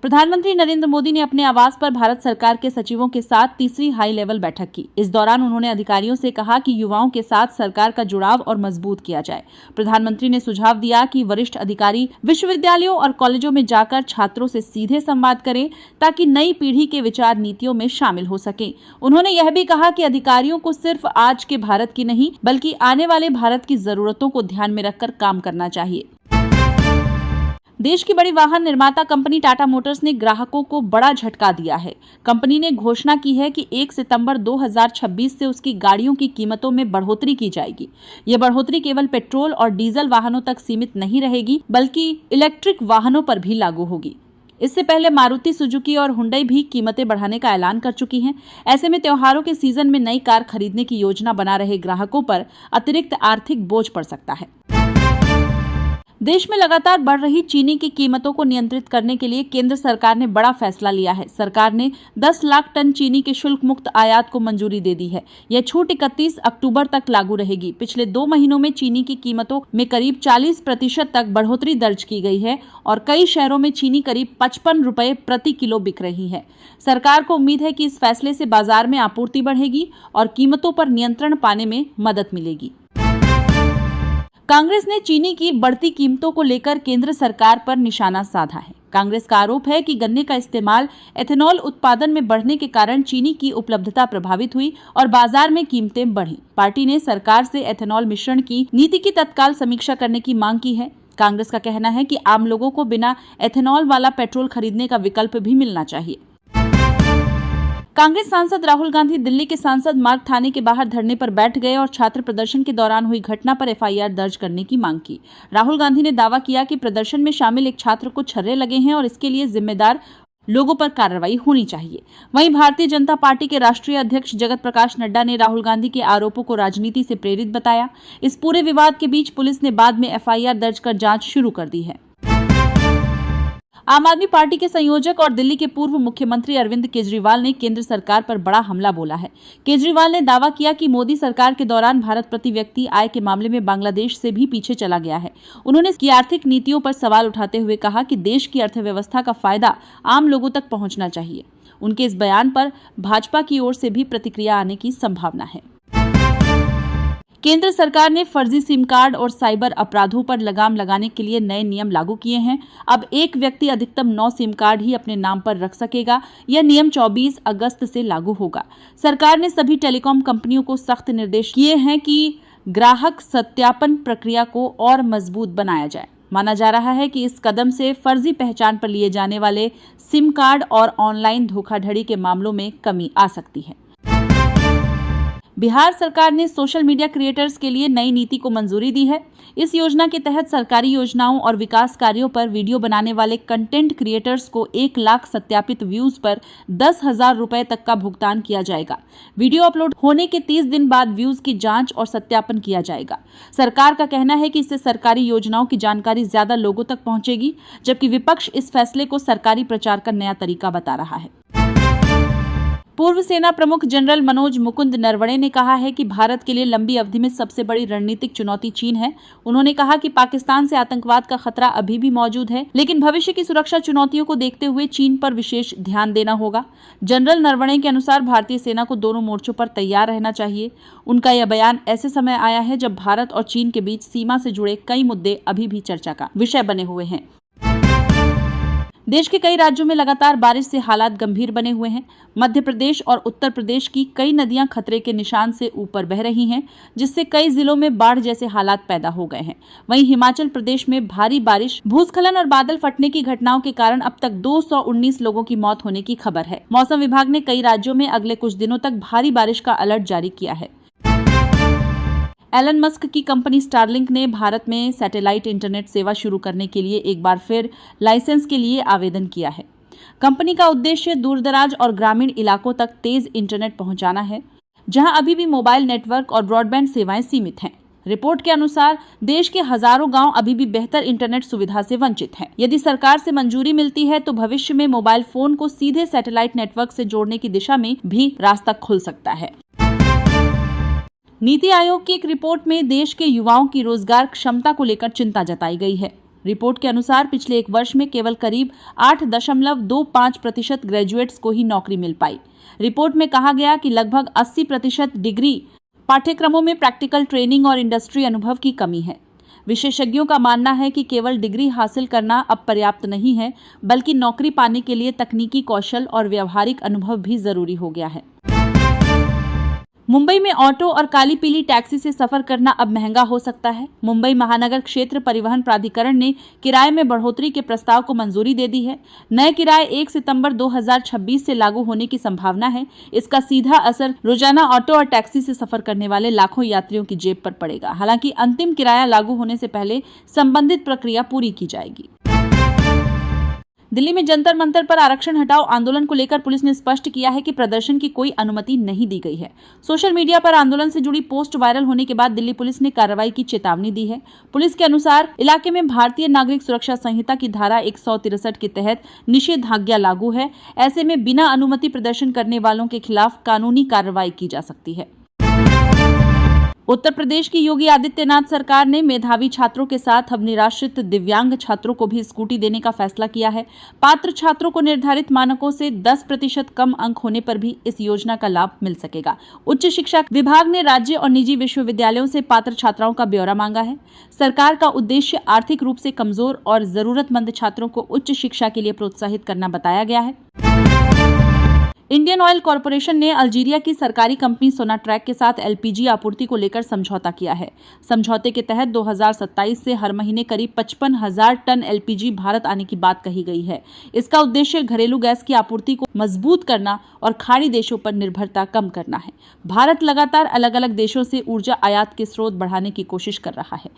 प्रधानमंत्री नरेंद्र मोदी ने अपने आवास पर भारत सरकार के सचिवों के साथ तीसरी हाई लेवल बैठक की। इस दौरान उन्होंने अधिकारियों से कहा कि युवाओं के साथ सरकार का जुड़ाव और मजबूत किया जाए। प्रधानमंत्री ने सुझाव दिया कि वरिष्ठ अधिकारी विश्वविद्यालयों और कॉलेजों में जाकर छात्रों से सीधे संवाद करें ताकि नई पीढ़ी के विचार नीतियों में शामिल हो सकें। उन्होंने यह भी कहा कि अधिकारियों को सिर्फ आज के भारत की नहीं बल्कि आने वाले भारत की जरूरतों को ध्यान में रखकर काम करना चाहिए। देश की बड़ी वाहन निर्माता कंपनी टाटा मोटर्स ने ग्राहकों को बड़ा झटका दिया है। कंपनी ने घोषणा की है कि 1 सितंबर 2026 से उसकी गाड़ियों की कीमतों में बढ़ोतरी की जाएगी। ये बढ़ोतरी केवल पेट्रोल और डीजल वाहनों तक सीमित नहीं रहेगी बल्कि इलेक्ट्रिक वाहनों पर भी लागू होगी। इससे पहले मारुति सुजुकी और हुंडई भी कीमतें बढ़ाने का ऐलान कर चुकी हैं। ऐसे में त्योहारों के सीजन में नई कार खरीदने की योजना बना रहे ग्राहकों पर अतिरिक्त आर्थिक बोझ पड़ सकता है। देश में लगातार बढ़ रही चीनी की कीमतों को नियंत्रित करने के लिए केंद्र सरकार ने बड़ा फैसला लिया है। सरकार ने 10 लाख टन चीनी के शुल्क मुक्त आयात को मंजूरी दे दी है। यह छूट 31 अक्टूबर तक लागू रहेगी। पिछले 2 महीनों में चीनी की कीमतों में करीब 40% तक बढ़ोतरी दर्ज की गई है और कई शहरों में चीनी करीब 55 रुपए प्रति किलो बिक रही है। सरकार को उम्मीद है कि इस फैसले से बाजार में आपूर्ति बढ़ेगी और कीमतों पर नियंत्रण पाने में मदद मिलेगी। कांग्रेस ने चीनी की बढ़ती कीमतों को लेकर केंद्र सरकार पर निशाना साधा है। कांग्रेस का आरोप है कि गन्ने का इस्तेमाल एथेनॉल उत्पादन में बढ़ने के कारण चीनी की उपलब्धता प्रभावित हुई और बाजार में कीमतें बढ़ी। पार्टी ने सरकार से एथेनॉल मिश्रण की नीति की तत्काल समीक्षा करने की मांग की है। कांग्रेस का कहना है कि आम लोगों को बिना एथेनॉल वाला पेट्रोल खरीदने का विकल्प भी मिलना चाहिए। कांग्रेस सांसद राहुल गांधी दिल्ली के सांसद मार्ग थाने के बाहर धरने पर बैठ गए और छात्र प्रदर्शन के दौरान हुई घटना पर एफआईआर दर्ज करने की मांग की। राहुल गांधी ने दावा किया कि प्रदर्शन में शामिल एक छात्र को छर्रे लगे हैं और इसके लिए जिम्मेदार लोगों पर कार्रवाई होनी चाहिए। वहीं भारतीय जनता पार्टी के राष्ट्रीय अध्यक्ष जगत प्रकाश नड्डा ने राहुल गांधी के आरोपों को राजनीति से प्रेरित बताया। इस पूरे विवाद के बीच पुलिस ने बाद में एफआईआर दर्ज कर जांच शुरू कर दी है। आम आदमी पार्टी के संयोजक और दिल्ली के पूर्व मुख्यमंत्री अरविंद केजरीवाल ने केंद्र सरकार पर बड़ा हमला बोला है। केजरीवाल ने दावा किया कि मोदी सरकार के दौरान भारत प्रति व्यक्ति आय के मामले में बांग्लादेश से भी पीछे चला गया है। उन्होंने इसकी आर्थिक नीतियों पर सवाल उठाते हुए कहा कि देश की अर्थव्यवस्था का फायदा आम लोगों तक पहुंचना चाहिए। उनके इस बयान पर भाजपा की ओर से भी प्रतिक्रिया आने की संभावना है। केंद्र सरकार ने फर्जी सिम कार्ड और साइबर अपराधों पर लगाम लगाने के लिए नए नियम लागू किए हैं। अब एक व्यक्ति अधिकतम 9 सिम कार्ड ही अपने नाम पर रख सकेगा। यह नियम 24 अगस्त से लागू होगा। सरकार ने सभी टेलीकॉम कंपनियों को सख्त निर्देश किए हैं कि ग्राहक सत्यापन प्रक्रिया को और मजबूत बनाया जाए। माना जा रहा है कि इस कदम से फर्जी पहचान पर लिए जाने वाले सिम कार्ड और ऑनलाइन धोखाधड़ी के मामलों में कमी आ सकती है। बिहार सरकार ने सोशल मीडिया क्रिएटर्स के लिए नई नीति को मंजूरी दी है। इस योजना के तहत सरकारी योजनाओं और विकास कार्यों पर वीडियो बनाने वाले कंटेंट क्रिएटर्स को 1 लाख सत्यापित व्यूज पर 10,000 रुपए तक का भुगतान किया जाएगा। वीडियो अपलोड होने के 30 दिन बाद व्यूज की जांच और सत्यापन किया जाएगा। सरकार का कहना है कि इससे सरकारी योजनाओं की जानकारी ज्यादा लोगों तक पहुंचेगी, जबकि विपक्ष इस फैसले को सरकारी प्रचार का नया तरीका बता रहा है। पूर्व सेना प्रमुख जनरल मनोज मुकुंद नरवणे ने कहा है कि भारत के लिए लंबी अवधि में सबसे बड़ी रणनीतिक चुनौती चीन है। उन्होंने कहा कि पाकिस्तान से आतंकवाद का खतरा अभी भी मौजूद है, लेकिन भविष्य की सुरक्षा चुनौतियों को देखते हुए चीन पर विशेष ध्यान देना होगा। जनरल नरवणे के अनुसार भारतीय सेना को दोनों मोर्चों पर तैयार रहना चाहिए। उनका यह बयान ऐसे समय आया है जब भारत और चीन के बीच सीमा से जुड़े कई मुद्दे अभी भी चर्चा का विषय बने हुए हैं। देश के कई राज्यों में लगातार बारिश से हालात गंभीर बने हुए हैं। मध्य प्रदेश और उत्तर प्रदेश की कई नदियां खतरे के निशान से ऊपर बह रही हैं, जिससे कई जिलों में बाढ़ जैसे हालात पैदा हो गए हैं। वहीं हिमाचल प्रदेश में भारी बारिश, भूस्खलन और बादल फटने की घटनाओं के कारण अब तक 219 लोगों की मौत होने की खबर है। मौसम विभाग ने कई राज्यों में अगले कुछ दिनों तक भारी बारिश का अलर्ट जारी किया है। एलन मस्क की कंपनी स्टारलिंक ने भारत में सैटेलाइट इंटरनेट सेवा शुरू करने के लिए एक बार फिर लाइसेंस के लिए आवेदन किया है। कंपनी का उद्देश्य दूरदराज और ग्रामीण इलाकों तक तेज इंटरनेट पहुंचाना है, जहां अभी भी मोबाइल नेटवर्क और ब्रॉडबैंड सेवाएं सीमित हैं। रिपोर्ट के अनुसार देश के हजारों गांव अभी भी बेहतर इंटरनेट सुविधा से वंचित हैं। यदि सरकार से मंजूरी मिलती है तो भविष्य में मोबाइल फोन को सीधे सैटेलाइट नेटवर्क से जोड़ने की दिशा में भी रास्ता खुल सकता है। नीति आयोग की एक रिपोर्ट में देश के युवाओं की रोजगार क्षमता को लेकर चिंता जताई गई है। रिपोर्ट के अनुसार पिछले 1 वर्ष में केवल करीब 8.25% ग्रेजुएट्स को ही नौकरी मिल पाई। रिपोर्ट में कहा गया कि लगभग 80% डिग्री पाठ्यक्रमों में प्रैक्टिकल ट्रेनिंग और इंडस्ट्री अनुभव की कमी है। विशेषज्ञों का मानना है कि केवल डिग्री हासिल करना अब पर्याप्त नहीं है, बल्कि नौकरी पाने के लिए तकनीकी कौशल और व्यावहारिक अनुभव भी जरूरी हो गया है। मुंबई में ऑटो और काली पीली टैक्सी से सफर करना अब महंगा हो सकता है। मुंबई महानगर क्षेत्र परिवहन प्राधिकरण ने किराए में बढ़ोतरी के प्रस्ताव को मंजूरी दे दी है। नए किराए 1 सितंबर 2026 से लागू होने की संभावना है। इसका सीधा असर रोजाना ऑटो और टैक्सी से सफर करने वाले लाखों यात्रियों की जेब पर पड़ेगा। हालांकि अंतिम किराया लागू होने से पहले संबंधित प्रक्रिया पूरी की जाएगी। दिल्ली में जंतर मंतर पर आरक्षण हटाओ आंदोलन को लेकर पुलिस ने स्पष्ट किया है कि प्रदर्शन की कोई अनुमति नहीं दी गई है। सोशल मीडिया पर आंदोलन से जुड़ी पोस्ट वायरल होने के बाद दिल्ली पुलिस ने कार्रवाई की चेतावनी दी है। पुलिस के अनुसार इलाके में भारतीय नागरिक सुरक्षा संहिता की धारा 163 के तहत निषेधाज्ञा लागू है। ऐसे में बिना अनुमति प्रदर्शन करने वालों के खिलाफ कानूनी कार्रवाई की जा सकती है। उत्तर प्रदेश की योगी आदित्यनाथ सरकार ने मेधावी छात्रों के साथ अब निराश्रित दिव्यांग छात्रों को भी स्कूटी देने का फैसला किया है। पात्र छात्रों को निर्धारित मानकों से 10% कम अंक होने पर भी इस योजना का लाभ मिल सकेगा। उच्च शिक्षा विभाग ने राज्य और निजी विश्वविद्यालयों से पात्र छात्राओं का ब्यौरा मांगा है। सरकार का उद्देश्य आर्थिक रूप से कमजोर और जरूरतमंद छात्रों को उच्च शिक्षा के लिए प्रोत्साहित करना बताया गया है। इंडियन ऑयल कॉरपोरेशन ने अल्जीरिया की सरकारी कंपनी सोनाट्रैक के साथ एलपीजी आपूर्ति को लेकर समझौता किया है। समझौते के तहत 2027 से हर महीने करीब 55,000 टन एलपीजी भारत आने की बात कही गई है। इसका उद्देश्य घरेलू गैस की आपूर्ति को मजबूत करना और खाड़ी देशों पर निर्भरता कम करना है। भारत लगातार अलग अलग देशों से ऊर्जा आयात के स्रोत बढ़ाने की कोशिश कर रहा है।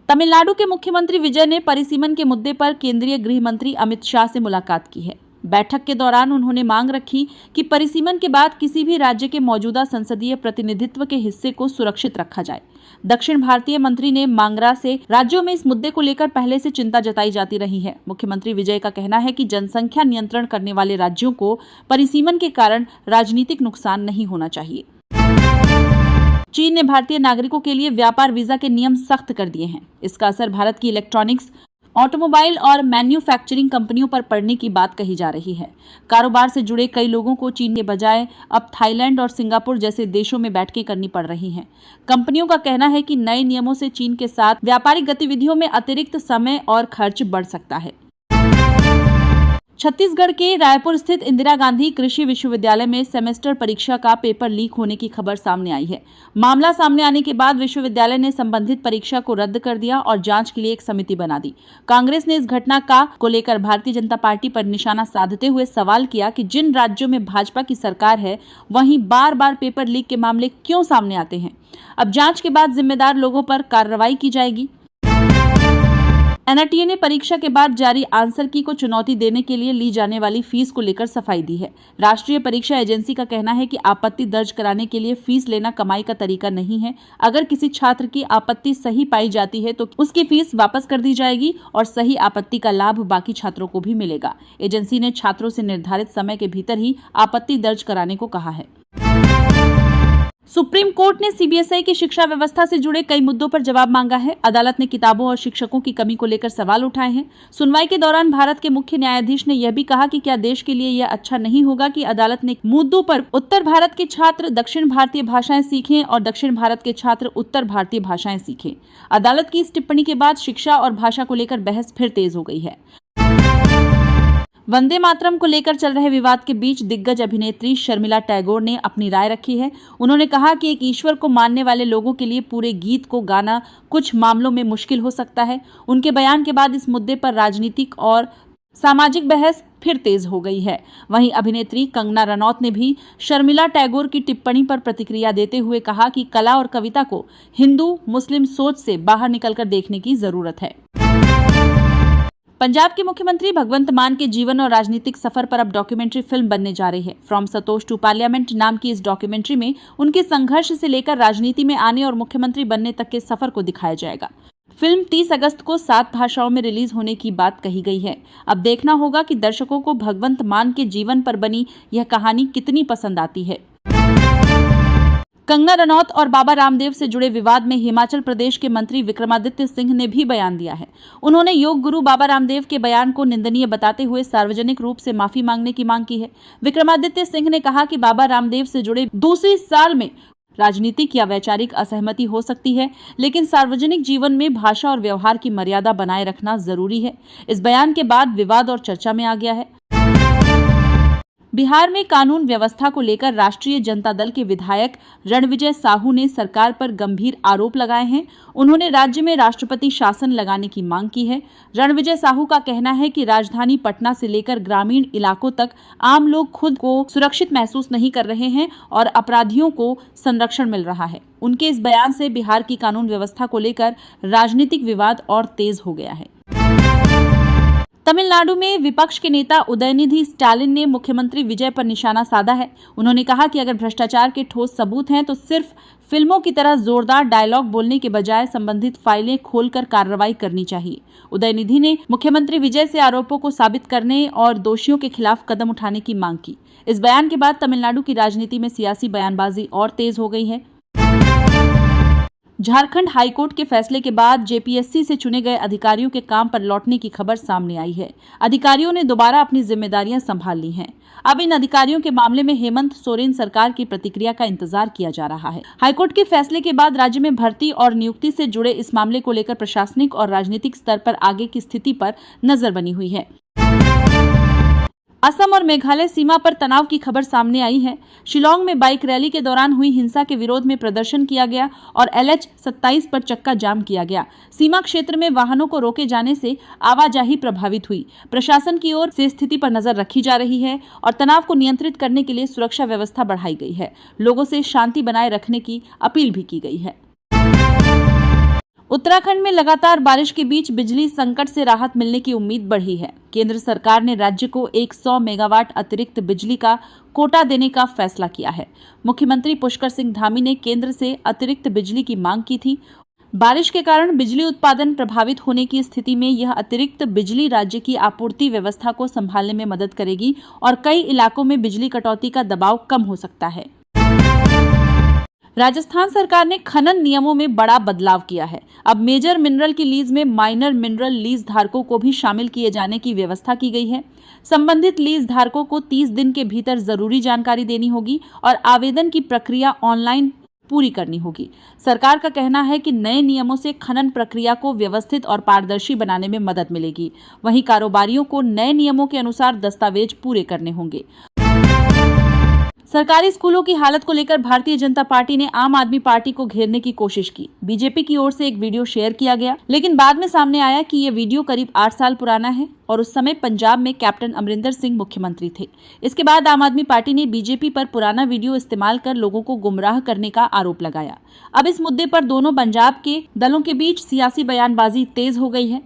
तमिलनाडु के मुख्यमंत्री विजय ने परिसीमन के मुद्दे पर केंद्रीय गृह मंत्री अमित शाह से मुलाकात की है। बैठक के दौरान उन्होंने मांग रखी कि परिसीमन के बाद किसी भी राज्य के मौजूदा संसदीय प्रतिनिधित्व के हिस्से को सुरक्षित रखा जाए। दक्षिण भारतीय मंत्री ने मांगरा से राज्यों में इस मुद्दे को लेकर पहले से चिंता जताई जाती रही है। मुख्यमंत्री विजय का कहना है कि जनसंख्या नियंत्रण करने वाले राज्यों को परिसीमन के कारण राजनीतिक नुकसान नहीं होना चाहिए। चीन ने भारतीय नागरिकों के लिए व्यापार वीजा के नियम सख्त कर दिए हैं। इसका असर भारत की इलेक्ट्रॉनिक्स, ऑटोमोबाइल और मैन्युफैक्चरिंग कंपनियों पर पड़ने की बात कही जा रही है। कारोबार से जुड़े कई लोगों को चीन के बजाय अब थाईलैंड और सिंगापुर जैसे देशों में बैठकें करनी पड़ रही हैं। कंपनियों का कहना है कि नए नियमों से चीन के साथ व्यापारिक गतिविधियों में अतिरिक्त समय और खर्च बढ़ सकता है। छत्तीसगढ़ के रायपुर स्थित इंदिरा गांधी कृषि विश्वविद्यालय में सेमेस्टर परीक्षा का पेपर लीक होने की खबर सामने आई है। मामला सामने आने के बाद विश्वविद्यालय ने संबंधित परीक्षा को रद्द कर दिया और जांच के लिए एक समिति बना दी। कांग्रेस ने इस घटना को लेकर भारतीय जनता पार्टी पर निशाना साधते हुए सवाल किया कि जिन राज्यों में भाजपा की सरकार है, वहीं बार बार पेपर लीक के मामले क्यों सामने आते हैं। अब जांच के बाद जिम्मेदार लोगों पर कार्रवाई की जाएगी। एनआरटीए ने परीक्षा के बाद जारी आंसर की को चुनौती देने के लिए ली जाने वाली फीस को लेकर सफाई दी है। राष्ट्रीय परीक्षा एजेंसी का कहना है कि आपत्ति दर्ज कराने के लिए फीस लेना कमाई का तरीका नहीं है। अगर किसी छात्र की आपत्ति सही पाई जाती है तो उसकी फीस वापस कर दी जाएगी और सही आपत्ति का लाभ बाकी छात्रों को भी मिलेगा। एजेंसी ने छात्रों से निर्धारित समय के भीतर ही आपत्ति दर्ज कराने को कहा है। सुप्रीम कोर्ट ने सीबीएसई की शिक्षा व्यवस्था से जुड़े कई मुद्दों पर जवाब मांगा है। अदालत ने किताबों और शिक्षकों की कमी को लेकर सवाल उठाए हैं। सुनवाई के दौरान भारत के मुख्य न्यायाधीश ने यह भी कहा कि क्या देश के लिए यह अच्छा नहीं होगा कि अदालत ने मुद्दों पर उत्तर भारत के छात्र दक्षिण भारतीय भाषाएं सीखें और दक्षिण भारत के छात्र उत्तर भारतीय भाषाएं सीखें। अदालत की इस टिप्पणी के बाद शिक्षा और भाषा को लेकर बहस फिर तेज हो गई है। वंदे मातरम को लेकर चल रहे विवाद के बीच दिग्गज अभिनेत्री शर्मिला टैगोर ने अपनी राय रखी है। उन्होंने कहा कि एक ईश्वर को मानने वाले लोगों के लिए पूरे गीत को गाना कुछ मामलों में मुश्किल हो सकता है। उनके बयान के बाद इस मुद्दे पर राजनीतिक और सामाजिक बहस फिर तेज हो गई है। वहीं अभिनेत्री कंगना रनौत ने भी शर्मिला टैगोर की टिप्पणी पर प्रतिक्रिया देते हुए कहा कि कला और कविता को हिंदू मुस्लिम सोच से बाहर निकलकर देखने की जरूरत है। पंजाब के मुख्यमंत्री भगवंत मान के जीवन और राजनीतिक सफर पर अब डॉक्यूमेंट्री फिल्म बनने जा रही है। फ्रॉम सतोष टू पार्लियामेंट नाम की इस डॉक्यूमेंट्री में उनके संघर्ष से लेकर राजनीति में आने और मुख्यमंत्री बनने तक के सफर को दिखाया जाएगा। फिल्म 30 अगस्त को 7 भाषाओं में रिलीज होने की बात कही गई है। अब देखना होगा कि दर्शकों को भगवंत मान के जीवन पर बनी यह कहानी कितनी पसंद आती है। कंगना रनौत और बाबा रामदेव से जुड़े विवाद में हिमाचल प्रदेश के मंत्री विक्रमादित्य सिंह ने भी बयान दिया है। उन्होंने योग गुरु बाबा रामदेव के बयान को निंदनीय बताते हुए सार्वजनिक रूप से माफी मांगने की मांग की है। विक्रमादित्य सिंह ने कहा कि बाबा रामदेव से जुड़े दूसरी साल में राजनीतिक या वैचारिक असहमति हो सकती है, लेकिन सार्वजनिक जीवन में भाषा और व्यवहार की मर्यादा बनाए रखना जरूरी है। इस बयान के बाद विवाद और चर्चा में आ गया है। बिहार में कानून व्यवस्था को लेकर राष्ट्रीय जनता दल के विधायक रणविजय साहू ने सरकार पर गंभीर आरोप लगाए हैं। उन्होंने राज्य में राष्ट्रपति शासन लगाने की मांग की है। रणविजय साहू का कहना है कि राजधानी पटना से लेकर ग्रामीण इलाकों तक आम लोग खुद को सुरक्षित महसूस नहीं कर रहे हैं और अपराधियों को संरक्षण मिल रहा है। उनके इस बयान से बिहार की कानून व्यवस्था को लेकर राजनीतिक विवाद और तेज हो गया है। तमिलनाडु में विपक्ष के नेता उदयनिधि स्टालिन ने मुख्यमंत्री विजय पर निशाना साधा है। उन्होंने कहा कि अगर भ्रष्टाचार के ठोस सबूत हैं तो सिर्फ फिल्मों की तरह जोरदार डायलॉग बोलने के बजाय संबंधित फाइलें खोलकर कार्रवाई करनी चाहिए। उदयनिधि ने मुख्यमंत्री विजय से आरोपों को साबित करने और दोषियों के खिलाफ कदम उठाने की मांग की। इस बयान के बाद तमिलनाडु की राजनीति में सियासी बयानबाजी और तेज हो गई है। झारखंड हाईकोर्ट के फैसले के बाद जेपीएससी से चुने गए अधिकारियों के काम पर लौटने की खबर सामने आई है। अधिकारियों ने दोबारा अपनी जिम्मेदारियां संभाल ली हैं। अब इन अधिकारियों के मामले में हेमंत सोरेन सरकार की प्रतिक्रिया का इंतजार किया जा रहा है। हाईकोर्ट के फैसले के बाद राज्य में भर्ती और नियुक्ति से जुड़े इस मामले को लेकर प्रशासनिक और राजनीतिक स्तर पर आगे की स्थिति पर नजर बनी हुई है। असम और मेघालय सीमा पर तनाव की खबर सामने आई है। शिलोंग में बाइक रैली के दौरान हुई हिंसा के विरोध में प्रदर्शन किया गया और LH-27 पर चक्का जाम किया गया। सीमा क्षेत्र में वाहनों को रोके जाने से आवाजाही प्रभावित हुई। प्रशासन की ओर से स्थिति पर नजर रखी जा रही है और तनाव को नियंत्रित करने के लिए सुरक्षा व्यवस्था बढ़ाई गई है। लोगों से शांति बनाए रखने की अपील भी की गई है। उत्तराखंड में लगातार बारिश के बीच बिजली संकट से राहत मिलने की उम्मीद बढ़ी है। केंद्र सरकार ने राज्य को 100 मेगावाट अतिरिक्त बिजली का कोटा देने का फैसला किया है। मुख्यमंत्री पुष्कर सिंह धामी ने केंद्र से अतिरिक्त बिजली की मांग की थी। बारिश के कारण बिजली उत्पादन प्रभावित होने की स्थिति में यह अतिरिक्त बिजली राज्य की आपूर्ति व्यवस्था को संभालने में मदद करेगी और कई इलाकों में बिजली कटौती का दबाव कम हो सकता है। राजस्थान सरकार ने खनन नियमों में बड़ा बदलाव किया है। अब मेजर मिनरल की लीज में माइनर मिनरल लीज धारकों को भी शामिल किए जाने की व्यवस्था की गई है। संबंधित लीज धारकों को 30 दिन के भीतर जरूरी जानकारी देनी होगी और आवेदन की प्रक्रिया ऑनलाइन पूरी करनी होगी। सरकार का कहना है कि नए नियमों से खनन प्रक्रिया को व्यवस्थित और पारदर्शी बनाने में मदद मिलेगी। वहीं कारोबारियों को नए नियमों के अनुसार दस्तावेज पूरे करने होंगे। सरकारी स्कूलों की हालत को लेकर भारतीय जनता पार्टी ने आम आदमी पार्टी को घेरने की कोशिश की। बीजेपी की ओर से एक वीडियो शेयर किया गया, लेकिन बाद में सामने आया कि ये वीडियो करीब 8 साल पुराना है और उस समय पंजाब में कैप्टन अमरिंदर सिंह मुख्यमंत्री थे। इसके बाद आम आदमी पार्टी ने बीजेपी पर पुराना वीडियो इस्तेमाल कर लोगों को गुमराह करने का आरोप लगाया। अब इस मुद्दे पर दोनों पंजाब के दलों के बीच सियासी बयानबाजी तेज हो गई है।